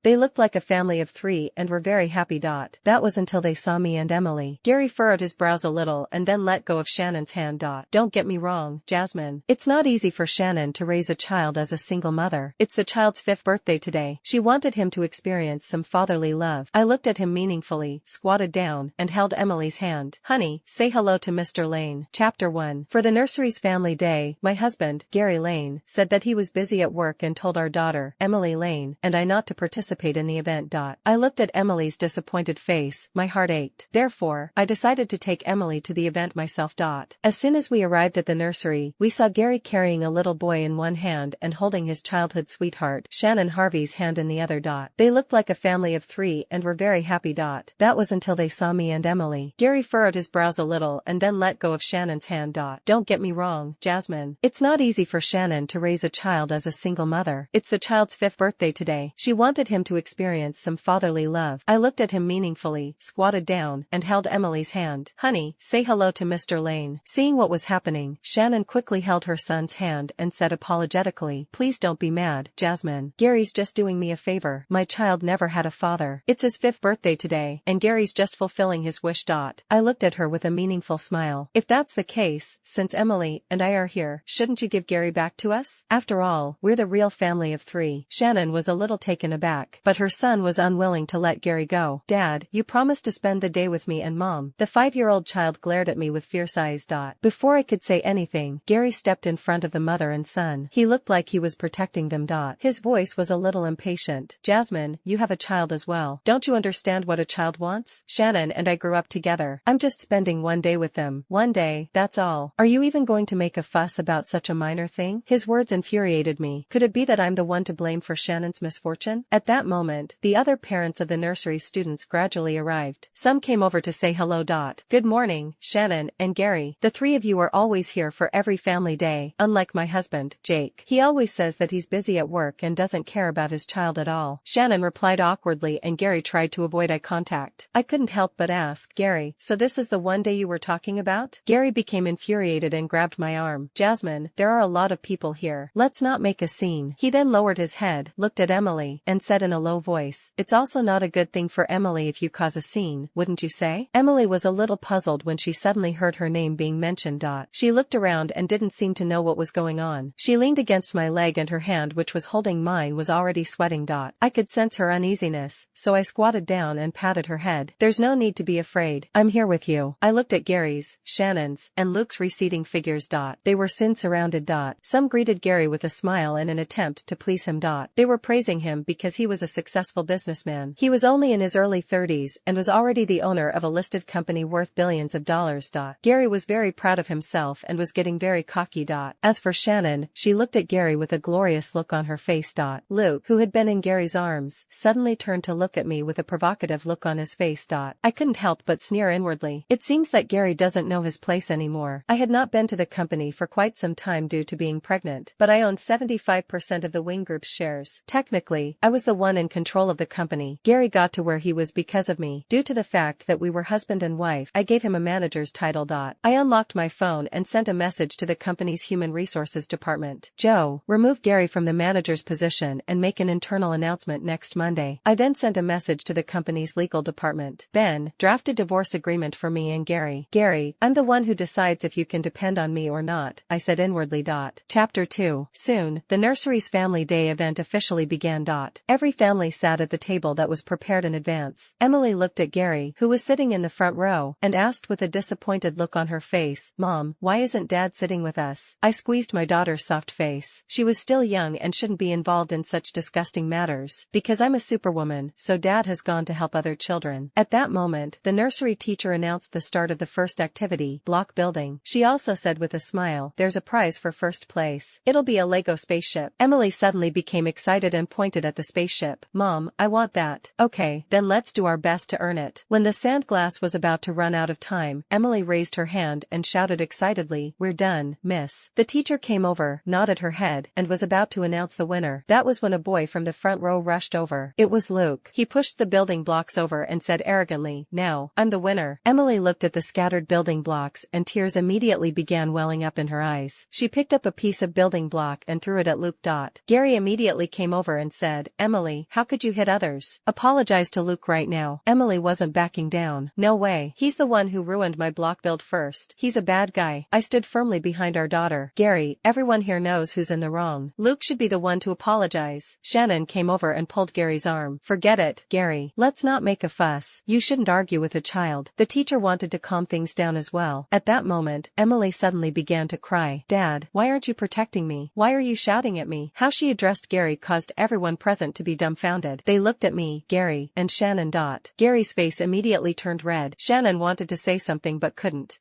They looked like a family of 3 and were very happy. That was until they saw me and Emily. Gary furrowed his brows a little and then let go of Shannon's hand. Don't get me wrong, Jasmine. It's not easy for Shannon to raise a child as a single mother. It's the child's 5th birthday today. She wanted him to experience some fatherly love. I looked at him meaningfully, squatted down, and held Emily's hand. Honey, say hello to Mr. Lane. Chapter 1. For the nursery's family day, my husband, Gary Lane, said that he was busy at work and told our daughter, Emily Lane, and I not to participate in the event. I looked at Emily's disappointed face, my heart ached. Therefore, I decided to take Emily to the event myself. As soon as we arrived at the nursery, we saw Gary carrying a little boy in one hand and holding his childhood sweetheart, Shannon Harvey's hand in the other. They looked like a family of 3 and were very happy. That was until they saw me and Emily. Gary furrowed his brows a little and then let go of Shannon's hand. Don't get me wrong, Jasmine. It's not easy for Shannon to raise a child as a single mother. It's the child's 5th birthday today. She wanted him to experience some fatherly love. I looked at him meaningfully, squatted down, and held Emily's hand. Honey, say hello to Mr. Lane. Seeing what was happening, Shannon quickly held her son's hand and said apologetically, please don't be mad, Jasmine. Gary's just doing me a favor. My child never had a father. It's his 5th birthday today, and Gary's just fulfilling his wish. I looked at her with a meaningful smile. If that's the case, since Emily and I are here, shouldn't you give Gary back to us? After all, we're the real family of 3. Shannon was a little taken aback, but her son was unwilling to let Gary go. Dad, you promised to spend the day with me and Mom. The 5-year-old child glared at me with fierce eyes. Before I could say anything, Gary stepped in front of the mother and son. He looked like he was protecting them. His voice was a little impatient. Jasmine, you have a child as well. Don't you understand what a child wants? Shannon and I grew up together. I'm just spending one day with them. One day, that's all. Are you even going to make a fuss about such a minor thing? His words infuriated me. Could it be that I'm the one to blame for Shannon's misfortune? At that moment, the other parents of the nursery students gradually arrived. Some came over to say hello. Good morning, Shannon and Gary. The 3 of you are always here for every family day, unlike my husband, Jake. He always says that he's busy at work and doesn't care about his child at all. Shannon replied awkwardly and Gary tried to avoid eye contact. I couldn't help but ask, Gary, so this is the one day you were talking about? Gary became infuriated and grabbed my arm. Jasmine, there are a lot of people here. Let's not make a scene. He then lowered his head, looked at Emily, and said in a low voice, it's also not a good thing for Emily if you cause a scene, wouldn't you say? Emily was a little puzzled when she suddenly heard her name being mentioned. She looked around and didn't seem to know what was going on. She leaned against my leg and her hand which was holding mine was already sweating. I could sense her uneasiness, so I squatted down and patted her head. There's no need to be afraid. I'm here with you. I looked at Gary's, Shannon's, and Luke's receding figures. They were soon surrounded. Some greeted Gary with a smile in an attempt to please him. They were praising him because he was a successful businessman. He was only in his early 30s and was already the owner of a listed company worth billions of dollars. Gary was very proud of himself and was getting very cocky. As for Shannon, she looked at Gary with a glorious look on her face. Luke, who had been in Gary's arms, suddenly turned to look at me with a provocative look on his face. I couldn't help but sneer inwardly. It seems that Gary doesn't know his place anymore. I had not been to the company for quite some time due to being pregnant, but I owned 75% of the Wing Group's shares. Technically, I was the one in control of the company. Gary got to where he was because of me. Due to the fact that we were husband and wife, I gave him a manager's title. I unlocked my phone and sent a message to the company's human resources department. Joe, remove Gary from the manager's position and make an internal announcement next Monday. I then sent a message to the company's legal department. Ben, draft a divorce agreement for me and Gary. Gary, I'm the one who decides if you can depend on me or not, I said inwardly. Chapter 2. Soon, the nursery's family day event officially began. Every family sat at the table that was prepared in advance. Emily looked at Gary, who was sitting in the front row, and asked with a disappointed look on her face, Mom, why isn't Dad sitting with us? I squeezed my daughter's soft face. She was still young and shouldn't be involved in such disgusting matters. Because I'm a superwoman, so Dad has gone to help other children. At that moment, the nursery teacher announced the start of the first activity, block building. She also said with a smile, there's a prize for first place. It'll be a Lego spaceship. Emily suddenly became excited and pointed at the spaceship. Mom, I want that. Okay, then let's do our best to earn it. When the sand glass was about to run out of time, Emily raised her hand and shouted excitedly, we're done, miss. The teacher came over, nodded her head, and was about to announce the winner. That was when a boy from the front row rushed over. It was Luke. He pushed the building blocks over and said arrogantly, now, I'm the winner. Emily looked at the scattered building blocks and tears immediately began welling up in her eyes. She picked up a piece of building block and threw it at Luke. Gary immediately came over and said, Emily, Emily, how could you hit others? Apologize to Luke right now. Emily wasn't backing down. No way. He's the one who ruined my block build first. He's a bad guy. I stood firmly behind our daughter. Gary, everyone here knows who's in the wrong. Luke should be the one to apologize. Shannon came over and pulled Gary's arm. Forget it, Gary. Let's not make a fuss. You shouldn't argue with a child. The teacher wanted to calm things down as well. At that moment, Emily suddenly began to cry. Dad, why aren't you protecting me? Why are you shouting at me? How she addressed Gary caused everyone present to be dumbfounded. They looked at me, Gary, and Shannon. Gary's face immediately turned red. Shannon wanted to say something but couldn't.